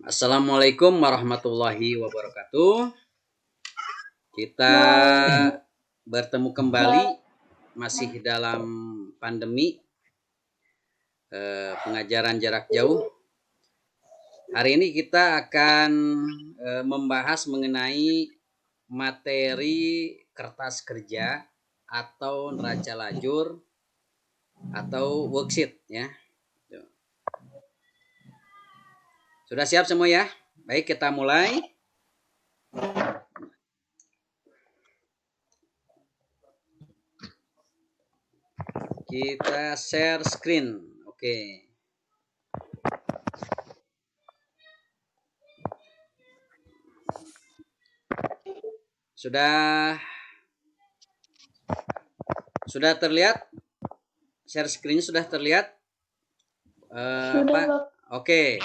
Assalamualaikum warahmatullahi wabarakatuh. Kita bertemu kembali masih dalam pandemi pengajaran jarak jauh. Hari ini kita akan membahas mengenai materi kertas kerja atau neraca lajur atau worksheet ya. Sudah siap semua ya? Baik, kita mulai. Kita share screen. Oke. Sudah terlihat? Share screen sudah terlihat? Sudah, Pak? Bapak. Oke.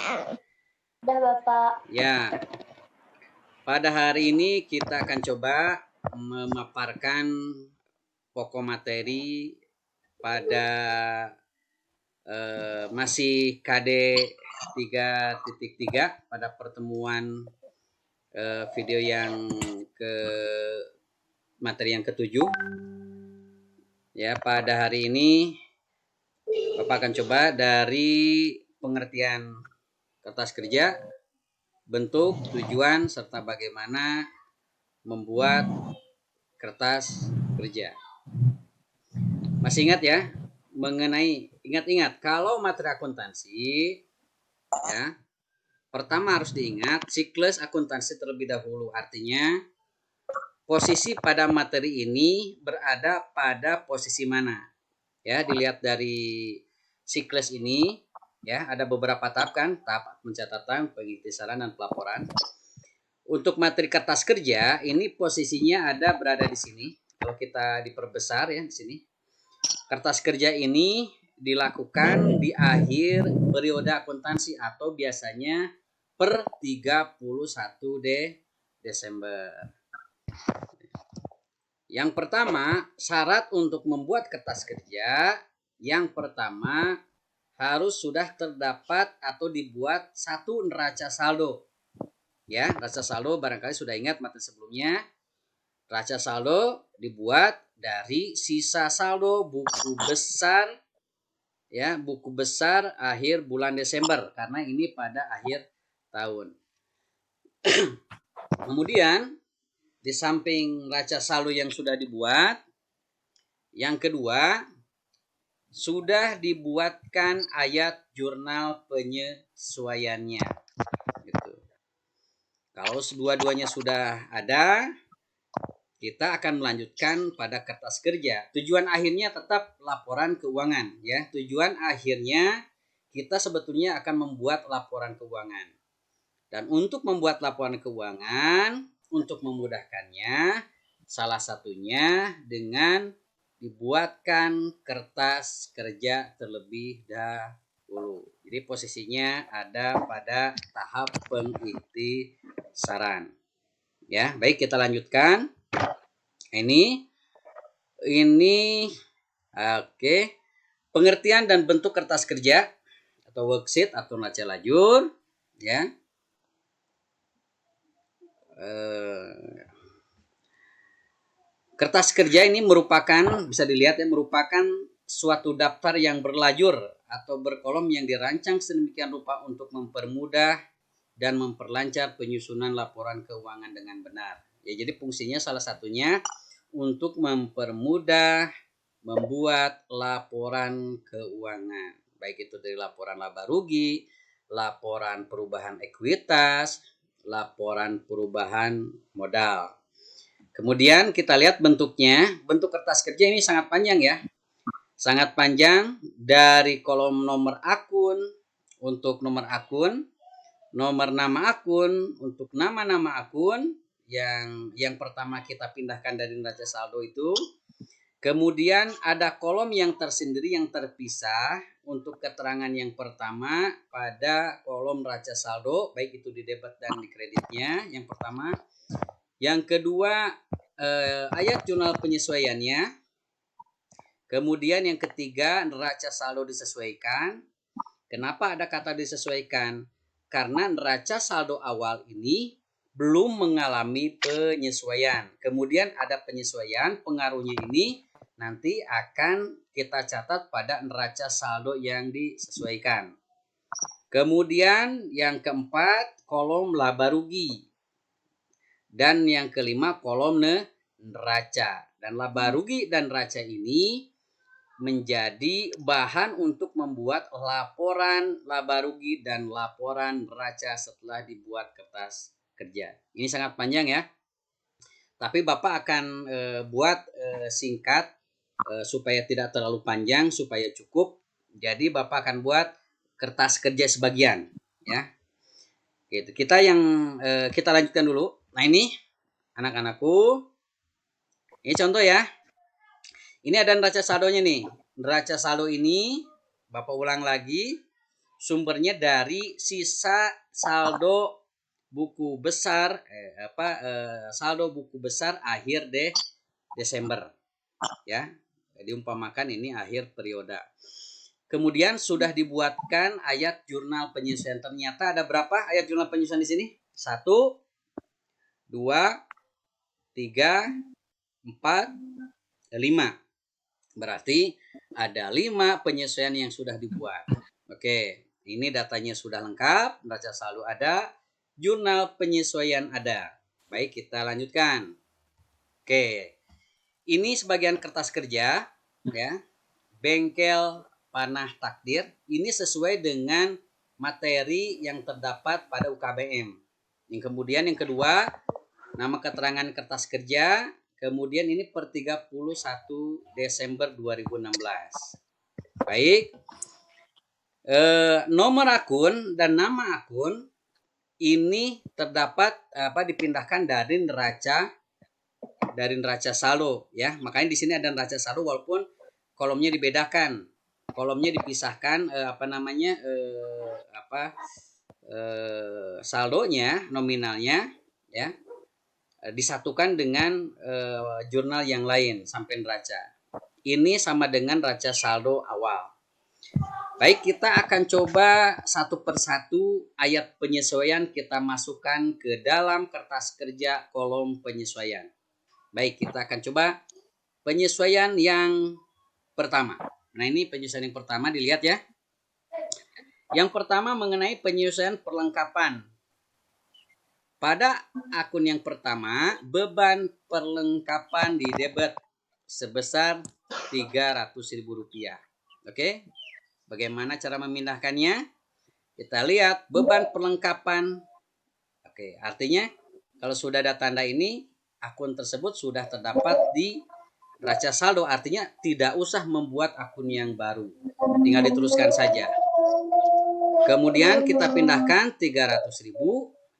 Sudah, Bapak. Ya. Pada hari ini kita akan coba memaparkan pokok materi pada masih KD 3.3 pada pertemuan video yang materi yang ketujuh. Ya, pada hari ini Bapak akan coba dari pengertian kertas kerja, bentuk, tujuan, serta bagaimana membuat kertas kerja. Masih ingat ya? Ingat kalau materi akuntansi ya, pertama harus diingat siklus akuntansi terlebih dahulu. Artinya posisi pada materi ini berada pada posisi mana? Ya, dilihat dari siklus ini ya, ada beberapa tahap kan, tahap pencatatan, pengiktisaran, dan pelaporan. Untuk materi kertas kerja ini posisinya berada di sini. Kalau kita diperbesar ya di sini. Kertas kerja ini dilakukan di akhir periode akuntansi atau biasanya per 31 Desember. Yang pertama, syarat untuk membuat kertas kerja, yang pertama harus sudah terdapat atau dibuat satu neraca saldo. Ya, neraca saldo barangkali sudah ingat materi sebelumnya. Neraca saldo dibuat dari sisa saldo buku besar ya, buku besar akhir bulan Desember karena ini pada akhir tahun. Kemudian di samping neraca saldo yang sudah dibuat, yang kedua sudah dibuatkan ayat jurnal penyesuaiannya. Gitu. Kalau dua-duanya sudah ada, kita akan melanjutkan pada kertas kerja. Tujuan akhirnya tetap laporan keuangan ya. Tujuan akhirnya kita sebetulnya akan membuat laporan keuangan. Dan untuk membuat laporan keuangan, untuk memudahkannya, salah satunya dengan dibuatkan kertas kerja terlebih dahulu. Jadi posisinya ada pada tahap pengiktisaran. Ya, baik kita lanjutkan. Ini oke. Pengertian dan bentuk kertas kerja atau worksheet atau neraca lajur ya. Kertas kerja ini bisa dilihat ya, merupakan suatu daftar yang berlajur atau berkolom yang dirancang sedemikian rupa untuk mempermudah dan memperlancar penyusunan laporan keuangan dengan benar. Ya, jadi fungsinya salah satunya untuk mempermudah membuat laporan keuangan, baik itu dari laporan laba rugi, laporan perubahan ekuitas, laporan perubahan modal. Kemudian kita lihat bentuknya. Bentuk kertas kerja ini sangat panjang ya. Sangat panjang dari kolom nomor akun untuk nomor akun, nomor nama akun untuk nama-nama akun yang pertama kita pindahkan dari neraca saldo itu. Kemudian ada kolom yang tersendiri yang terpisah untuk keterangan yang pertama pada kolom neraca saldo, baik itu di debit dan di kreditnya yang pertama. Yang kedua ayat jurnal penyesuaiannya. Kemudian yang ketiga neraca saldo disesuaikan. Kenapa ada kata disesuaikan? karena neraca saldo awal ini belum mengalami penyesuaian. Kemudian ada penyesuaian, pengaruhnya ini nanti akan kita catat pada neraca saldo yang disesuaikan. Kemudian yang keempat, kolom laba rugi. Dan yang kelima, kolom neraca. Dan laba rugi dan neraca ini menjadi bahan untuk membuat laporan laba rugi dan laporan neraca setelah dibuat kertas kerja. Ini sangat panjang ya. Tapi Bapak akan buat singkat supaya tidak terlalu panjang, supaya cukup. Jadi Bapak akan buat kertas kerja sebagian ya. Gitu. Kita lanjutkan dulu. Nah, ini anak-anakku. Ini contoh ya. Ini ada neraca saldonya nih. Neraca saldo ini Bapak ulang lagi, sumbernya dari sisa saldo buku besar saldo buku besar akhir Desember ya. Diumpamakan ini akhir periode. Kemudian sudah dibuatkan ayat jurnal penyesuaian. Ternyata ada berapa ayat jurnal penyesuaian di sini? 1, 2, 3, 4, 5. Berarti ada 5 penyesuaian yang sudah dibuat. Oke, ini datanya sudah lengkap, neraca saldo ada, jurnal penyesuaian ada. Baik, kita lanjutkan. Oke, ini sebagian kertas kerja ya, bengkel panah takdir. Ini sesuai dengan materi yang terdapat pada UKBM. Yang kemudian yang kedua, nama keterangan kertas kerja. Kemudian ini per 31 Desember 2016. Baik. Nomor akun dan nama akun ini terdapat dipindahkan dari neraca saldo ya. Makanya di sini ada neraca saldo walaupun kolomnya dibedakan. Kolomnya dipisahkan saldonya, nominalnya ya. Disatukan dengan jurnal yang lain sampai neraca. Ini sama dengan neraca saldo awal. Baik, kita akan coba satu persatu ayat penyesuaian kita masukkan ke dalam kertas kerja kolom penyesuaian. Baik, kita akan coba penyesuaian yang pertama. Nah, ini penyesuaian yang pertama, dilihat ya. Yang pertama mengenai penyesuaian perlengkapan. Pada akun yang pertama, beban perlengkapan di debit sebesar Rp300.000. Oke, bagaimana cara memindahkannya? Kita lihat beban perlengkapan. Oke, artinya kalau sudah ada tanda ini, akun tersebut sudah terdapat di neraca saldo. Artinya tidak usah membuat akun yang baru, tinggal diteruskan saja. Kemudian kita pindahkan 300.000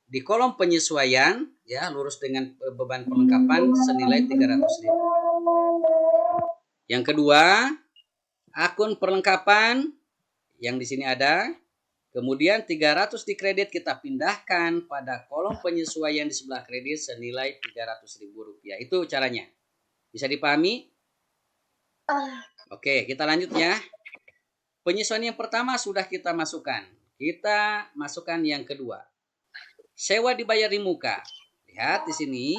di kolom penyesuaian ya, lurus dengan beban perlengkapan senilai 300.000. Yang kedua, akun perlengkapan yang di sini ada. Kemudian 300 di kredit kita pindahkan pada kolom penyesuaian di sebelah kredit senilai Rp300.000. Itu caranya. Bisa dipahami? Oke, kita lanjut ya. Penyesuaian yang pertama sudah kita masukkan. Kita masukkan yang kedua. Sewa dibayar di muka. Lihat di sini,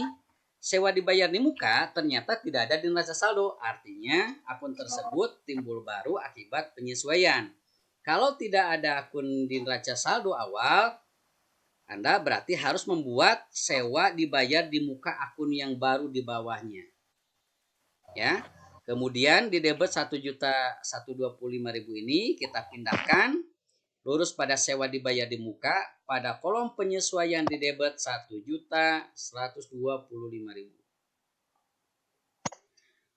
sewa dibayar di muka ternyata tidak ada di neraca saldo. Artinya akun tersebut timbul baru akibat penyesuaian. Kalau tidak ada akun di neraca saldo awal, Anda berarti harus membuat sewa dibayar di muka akun yang baru di bawahnya. Ya. Kemudian di debit 1.125.000 ini kita pindahkan lurus pada sewa dibayar di muka pada kolom penyesuaian di debit 1.125.000.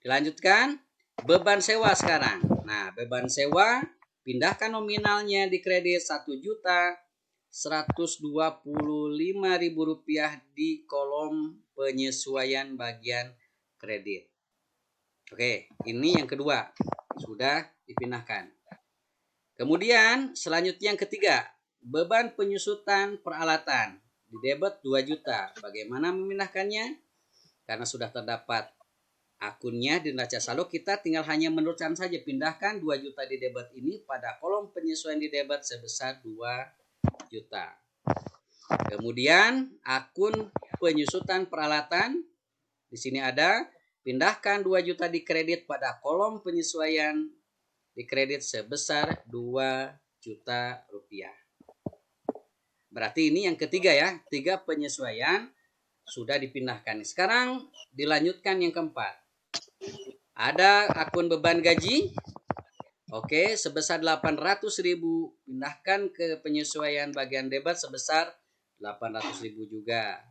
Dilanjutkan beban sewa sekarang. Nah, beban sewa pindahkan nominalnya di kredit Rp1.125.000 di kolom penyesuaian bagian kredit. Oke, ini yang kedua sudah dipindahkan. Kemudian selanjutnya yang ketiga, beban penyusutan peralatan di debit 2 juta. Bagaimana memindahkannya? Karena sudah terdapat akunnya di neraca saldo, kita tinggal hanya menurutkan saja, pindahkan 2 juta di debit ini pada kolom penyesuaian di debit sebesar 2 juta. Kemudian akun penyusutan peralatan. Di sini ada pindahkan 2 juta di kredit pada kolom penyesuaian di kredit sebesar 2 juta rupiah. Berarti ini yang ketiga ya, 3 penyesuaian sudah dipindahkan. Sekarang dilanjutkan yang keempat. Ada akun beban gaji. Oke, sebesar 800.000 pindahkan ke penyesuaian bagian debit sebesar 800.000 juga.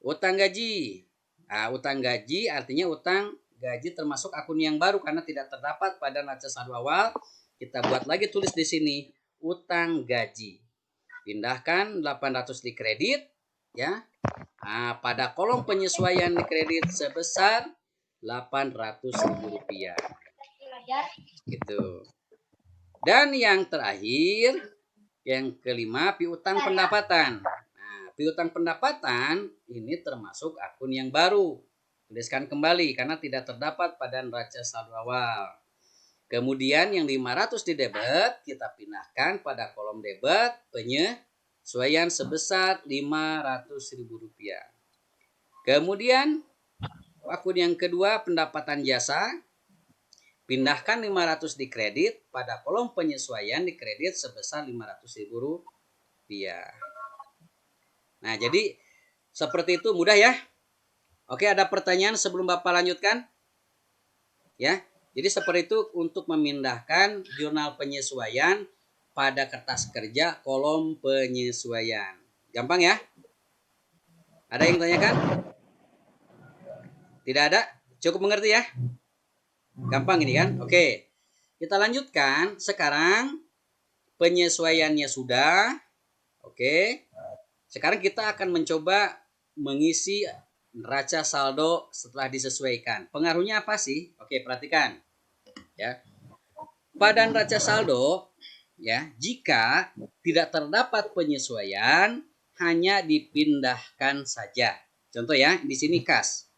Utang gaji. Nah, utang gaji artinya utang gaji termasuk akun yang baru karena tidak terdapat pada neraca saldo awal. Kita buat lagi tulis di sini utang gaji. Pindahkan 800 di kredit ya. Nah, pada kolom penyesuaian di kredit sebesar 800.000 rupiah. Gitu. Dan yang terakhir, yang kelima, piutang pendapatan. Nah, piutang pendapatan ini termasuk akun yang baru. Tuliskan kembali karena tidak terdapat pada neraca saldo awal. Kemudian yang 500 di debit kita pindahkan pada kolom debit penyesuaian sebesar 500.000 rupiah. Kemudian akun yang kedua pendapatan jasa. Pindahkan 500 di kredit pada kolom penyesuaian di kredit sebesar 500.000 rupiah. Nah, jadi seperti itu mudah ya. Oke, ada pertanyaan sebelum Bapak lanjutkan? Ya. Jadi seperti itu untuk memindahkan jurnal penyesuaian pada kertas kerja kolom penyesuaian. Gampang ya? Ada yang tanyakan? Tidak ada? Cukup mengerti ya? Gampang ini kan? Oke. Kita lanjutkan. Sekarang penyesuaiannya sudah. Oke. Sekarang kita akan mencoba mengisi neraca saldo setelah disesuaikan. Pengaruhnya apa sih? Oke, perhatikan. Ya. Pada neraca saldo, ya, jika tidak terdapat penyesuaian, hanya dipindahkan saja. Contoh ya, di sini kas.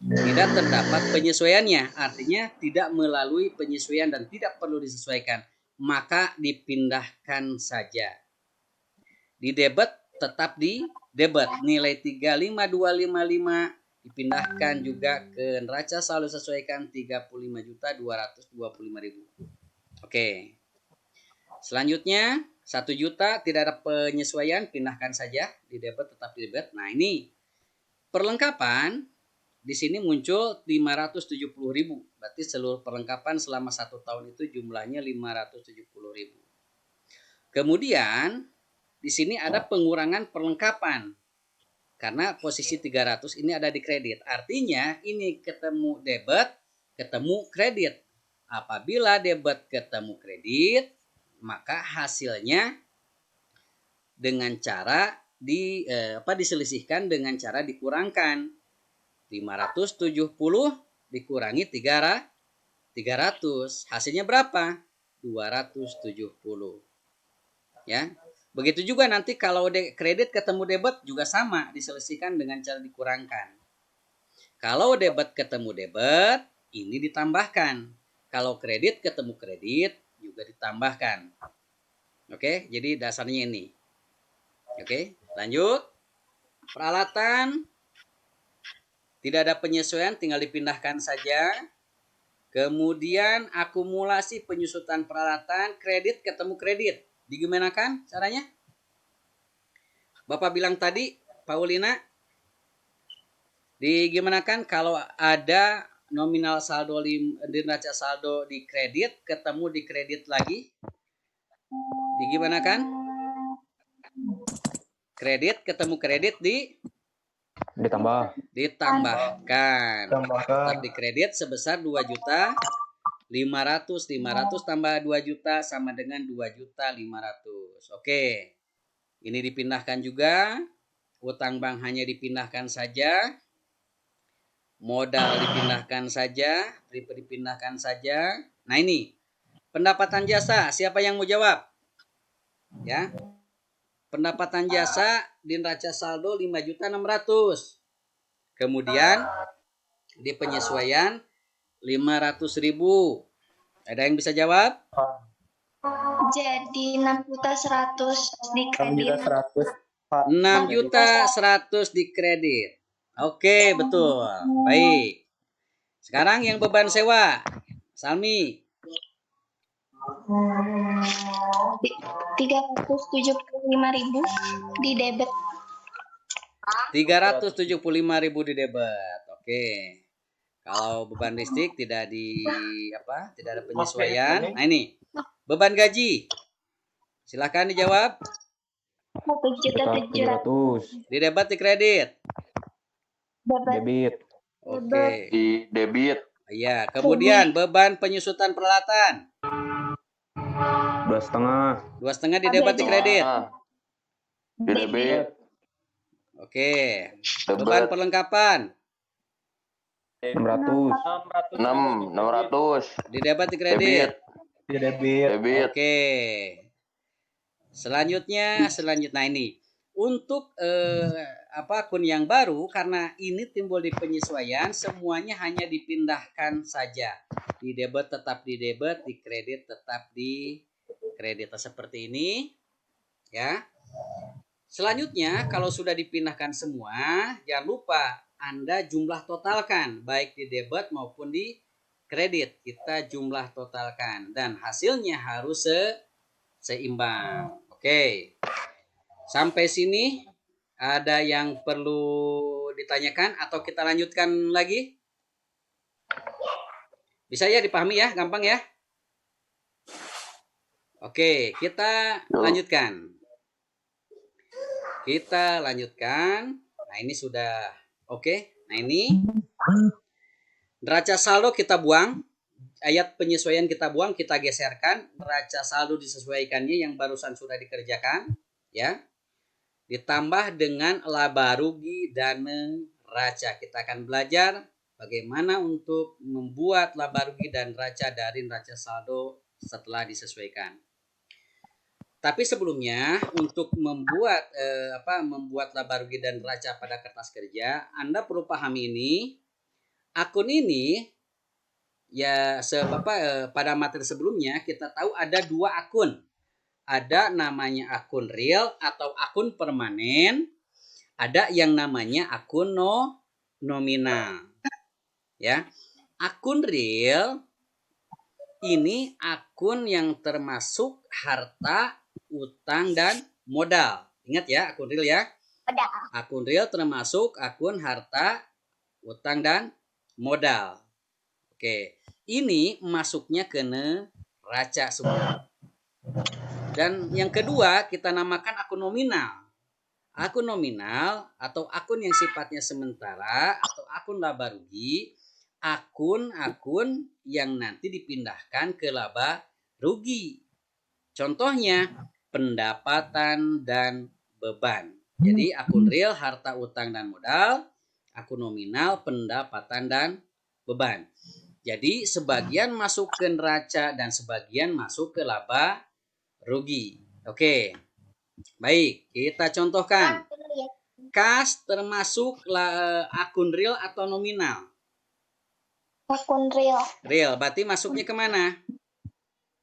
Tidak terdapat penyesuaiannya, artinya tidak melalui penyesuaian dan tidak perlu disesuaikan, maka dipindahkan saja. Di debit tetap di debit, nilai 35255 dipindahkan juga ke neraca saldo sesuaikan 35.225.000. Oke. Selanjutnya 1 juta tidak ada penyesuaian, pindahkan saja di debit tetap di debit. Nah, ini perlengkapan di sini muncul 570.000. Berarti seluruh perlengkapan selama 1 tahun itu jumlahnya 570.000. Kemudian di sini ada pengurangan perlengkapan. Karena posisi 300 ini ada di kredit. Artinya ini ketemu debit, ketemu kredit. Apabila debit ketemu kredit, maka hasilnya dengan cara diselisihkan dengan cara dikurangkan. 570 dikurangi 300. Hasilnya berapa? 270. Ya. Begitu juga nanti kalau kredit ketemu debit juga sama, diselisihkan dengan cara dikurangkan. Kalau debit ketemu debit, ini ditambahkan. Kalau kredit ketemu kredit, juga ditambahkan. Oke, jadi dasarnya ini. Oke, lanjut. Peralatan, tidak ada penyesuaian, tinggal dipindahkan saja. Kemudian akumulasi penyusutan peralatan, kredit ketemu kredit. Digimanakan caranya? Bapak bilang tadi, Paulina, digimanakan kalau ada nominal saldo di neraca saldo di kredit ketemu di kredit lagi? Digimanakan? Kredit ketemu kredit ditambahkan. Tetap di kredit sebesar 2.500.000. 500 tambah 2 juta sama dengan 2.500.000. Oke. Ini dipindahkan juga. Utang bank hanya dipindahkan saja. Modal dipindahkan saja. Prepaid dipindahkan saja. Nah, ini pendapatan jasa. Siapa yang mau jawab? Ya. Pendapatan jasa di neraca saldo 5.600.000. Kemudian di penyesuaian 500.000. Ada yang bisa jawab? Jadi 6.100.000 di kredit. 6.100.000. Pak. 6.100.000 di kredit. Oke, betul. Baik. Sekarang yang beban sewa. Salmi. 375.000 di debit. 375.000 di debit. Oke. Kalau beban listrik tidak tidak ada penyesuaian. Nah ini beban gaji. Silakan dijawab. 7.700.000 700. Di debit di kredit. Debit. Oke. Di debit. Iya. Kemudian beban penyusutan peralatan. 2,5. 2,5 di debit di kredit. Di debit. Oke. Beban Debit. perlengkapan. 600. 600. Di debit di kredit. Debit. Di debit. Debit. Oke. Selanjutnya ini untuk akun yang baru, karena ini timbul di penyesuaian, semuanya hanya dipindahkan saja. Di debit tetap di debit, di kredit tetap di kredit, seperti ini ya. Selanjutnya kalau sudah dipindahkan semua, jangan lupa Anda jumlah totalkan baik di debit maupun di kredit. Kita jumlah totalkan dan hasilnya harus seimbang. Oke. Sampai sini ada yang perlu ditanyakan atau kita lanjutkan lagi? Bisa ya dipahami ya, gampang ya? Oke, kita lanjutkan. Nah, ini sudah oke. Nah, ini neraca saldo kita buang. Ayat penyesuaian kita buang, kita geserkan. Neraca saldo disesuaikannya yang barusan sudah dikerjakan, ya. Ditambah dengan laba rugi dan neraca. Kita akan belajar bagaimana untuk membuat laba rugi dan neraca dari neraca saldo setelah disesuaikan. Tapi sebelumnya untuk membuat laba rugi dan neraca pada kertas kerja, Anda perlu pahami ini. Akun ini ya pada materi sebelumnya kita tahu ada dua akun. Ada namanya akun real atau akun permanen. Ada yang namanya akun nominal. Ya. Akun real ini akun yang termasuk harta, utang, dan modal. Ingat ya, akun real ya. Akun real termasuk akun harta, utang, dan modal. Oke, ini masuknya ke neraca semua. Dan yang kedua kita namakan akun nominal. Akun nominal atau akun yang sifatnya sementara atau akun laba rugi, akun-akun yang nanti dipindahkan ke laba rugi. Contohnya pendapatan dan beban. Jadi akun real harta, utang, dan modal, akun nominal pendapatan dan beban. Jadi sebagian masuk ke neraca dan sebagian masuk ke laba rugi. Oke. Baik, kita contohkan. Kas termasuk akun real atau nominal? Akun real. Real, berarti masuknya kemana?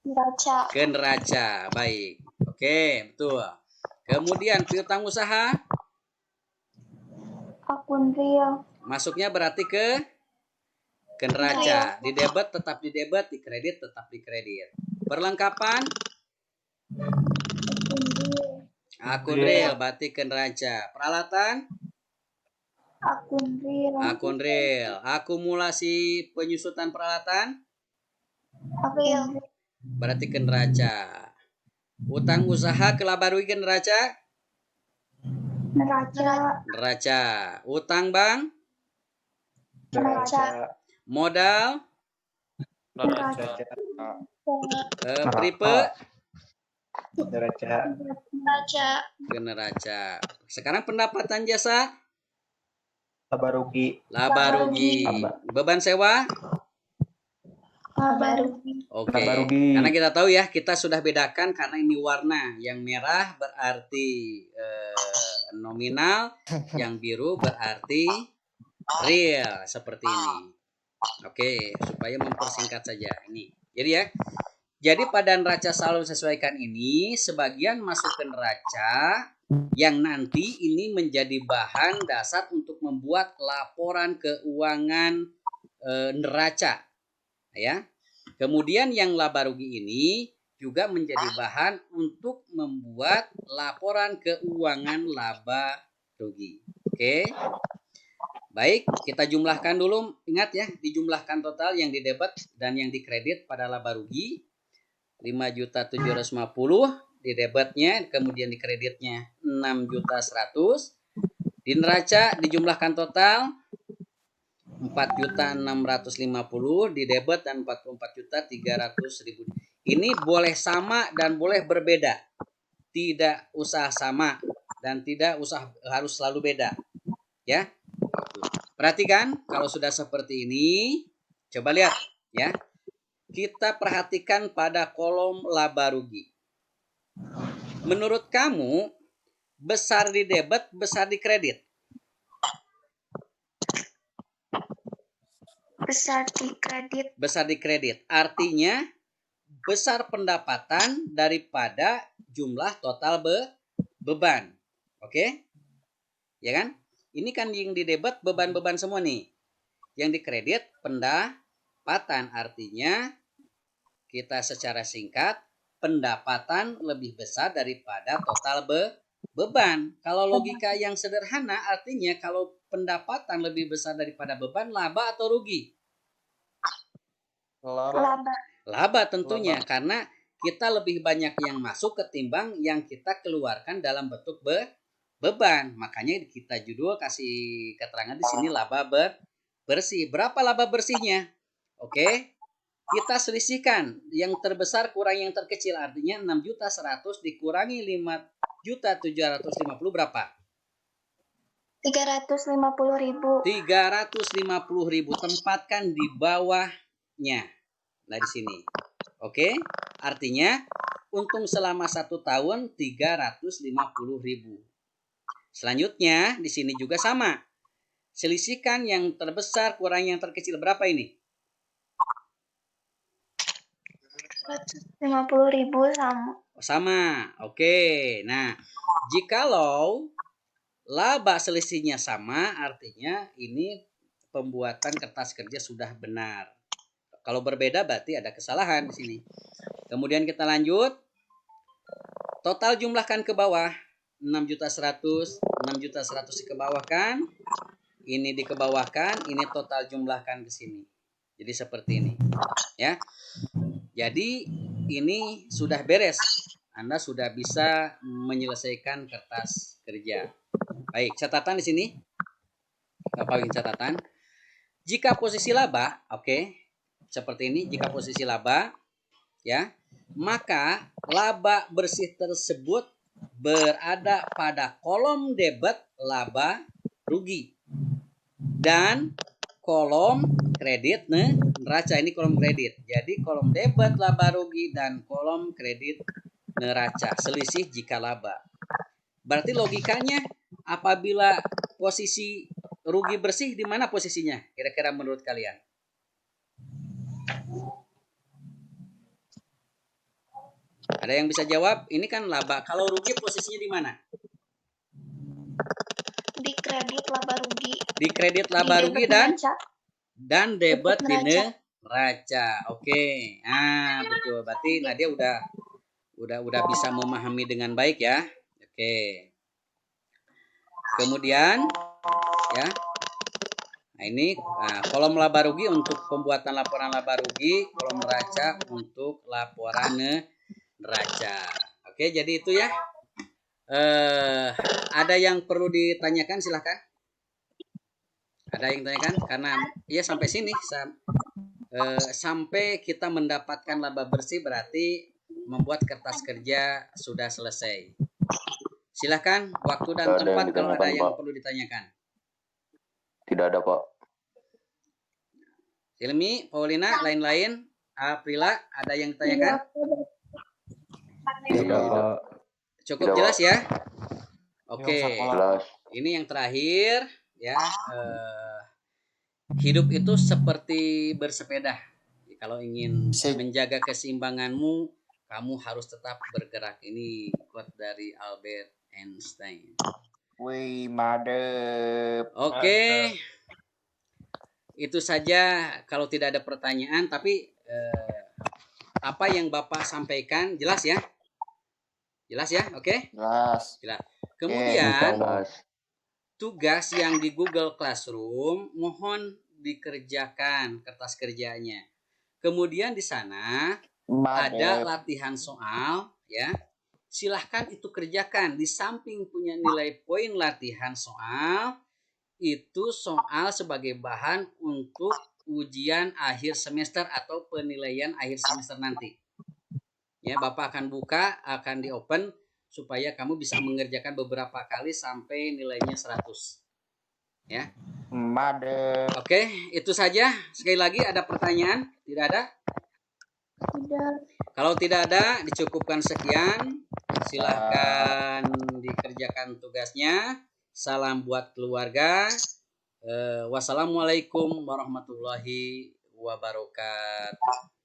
Neraca. Ke neraca. Baik. Oke, betul. Kemudian piutang usaha? Akun real. Masuknya berarti ke neraca. Di debit tetap di debit, di kredit tetap di kredit. Perlengkapan? Akun real berarti ke neraca. Peralatan? Akun real. Akun real. Akumulasi penyusutan peralatan? Real. Berarti ke neraca. Utang usaha ke laba rugi ke neraca? Neraca. Neraca. Utang bank? Neraca. Modal? Neraca. Pripe? Neraca. Neraca. Ke neraca. Sekarang pendapatan jasa? Laba rugi. Laba rugi. Beban sewa? Laba rugi. Oke. Laba rugi. Karena kita tahu ya, kita sudah bedakan karena ini warna. Yang merah berarti nominal, yang biru berarti real, seperti ini. Oke, supaya mempersingkat saja ini. Jadi ya. Jadi pada neraca saldo sesuaikan ini sebagian masuk ke neraca, yang nanti ini menjadi bahan dasar untuk membuat laporan keuangan neraca, ya. Kemudian yang laba rugi ini juga menjadi bahan untuk membuat laporan keuangan laba rugi. Oke. Baik, kita jumlahkan dulu. Ingat ya, dijumlahkan total yang didebet dan yang dikredit pada laba rugi. 5.750 di debitnya, kemudian di kreditnya 6.100. Di neraca dijumlahkan total 4.650 di debit dan 44.300.000. Ini boleh sama dan boleh berbeda. Tidak usah sama dan tidak usah harus selalu beda. Ya. Perhatikan kalau sudah seperti ini, coba lihat ya. Kita perhatikan pada kolom laba rugi. Menurut kamu, besar di debit, besar di kredit? Besar di kredit. Besar di kredit. Artinya, besar pendapatan daripada jumlah total beban. Oke? Ya kan? Ini kan yang di debit beban-beban semua nih. Yang di kredit pendapatan. Artinya, kita secara singkat, pendapatan lebih besar daripada total beban. Kalau logika yang sederhana artinya kalau pendapatan lebih besar daripada beban, laba atau rugi? Laba. Laba tentunya, karena kita lebih banyak yang masuk ketimbang yang kita keluarkan dalam bentuk beban. Makanya kita judul kasih keterangan di sini laba bersih. Berapa laba bersihnya? Oke. Kita selisihkan yang terbesar kurang yang terkecil, artinya 6.100 dikurangi 5.750 berapa? 350.000. 350.000. Tempatkan di bawahnya. Nah di sini. Oke, artinya untung selama 1 tahun 350.000. Selanjutnya di sini juga sama. Selisihkan yang terbesar kurang yang terkecil berapa ini? 150.000 sama. Sama. Oke. Nah, jikalau laba selisihnya sama, artinya ini pembuatan kertas kerja sudah benar. Kalau berbeda berarti ada kesalahan di sini. Kemudian kita lanjut. Total jumlahkan ke bawah. 6.100, 6.100 dikebawahkan. Ini dikebawahkan, ini total jumlahkan ke sini. Jadi seperti ini. Ya. Jadi ini sudah beres. Anda sudah bisa menyelesaikan kertas kerja. Baik, catatan di sini. Bapak bikin catatan. Jika posisi laba, oke, seperti ini. Jika posisi laba, ya, maka laba bersih tersebut berada pada kolom debit laba rugi dan kolom kredit neraca. Ini kolom kredit. Jadi kolom debit laba rugi dan kolom kredit neraca. Selisih jika laba. Berarti logikanya apabila posisi rugi bersih di mana posisinya? Kira-kira menurut kalian? Ada yang bisa jawab? Ini kan laba. Kalau rugi posisinya di mana? Di kredit laba rugi. Di kredit laba Di rugi debit neraca. dan debit di Neraca. neraca. Oke. Nah, betul. Berarti Nadia udah bisa memahami dengan baik ya. Oke. Kemudian ya. Nah, ini kolom laba rugi untuk pembuatan laporan laba rugi, kolom neraca untuk laporan neraca. Oke, jadi itu ya. Ada yang perlu ditanyakan, silahkan. Ada yang tanyakan? Karena ya sampai sini sampai kita mendapatkan laba bersih berarti membuat kertas kerja sudah selesai. Silahkan waktu dan tempat kalau ada yang perlu ditanyakan. Tidak ada, Pak. Hilmi, Paulina, lain-lain, Aprila, ada yang ditanyakan? Tidak, Pak. Cukup Tidak, jelas Pak. ya? Oke, Jelas. ini yang terakhir ya. Hidup itu seperti bersepeda. Kalau ingin menjaga keseimbanganmu, kamu harus tetap bergerak. Ini quote dari Albert Einstein. Wih, madep. Oke. Itu saja kalau tidak ada pertanyaan, tapi apa yang Bapak sampaikan jelas ya? Jelas ya? Oke? Jelas. Jelas. Oke, Kemudian jelas. tugas yang di Google Classroom mohon dikerjakan kertas kerjanya. Kemudian di sana ada Madep. latihan soal ya. Silahkan itu kerjakan. Di samping punya nilai poin latihan soal, itu soal sebagai bahan untuk ujian akhir semester atau penilaian akhir semester nanti. Ya, Bapak akan buka, akan di open supaya kamu bisa mengerjakan beberapa kali sampai nilainya 100. Ya. Madep. Oke, itu saja. Sekali lagi ada pertanyaan? Tidak ada? Tidak. Kalau tidak ada, dicukupkan sekian. Silahkan dikerjakan tugasnya. Salam buat keluarga. Wassalamualaikum warahmatullahi wabarakatuh.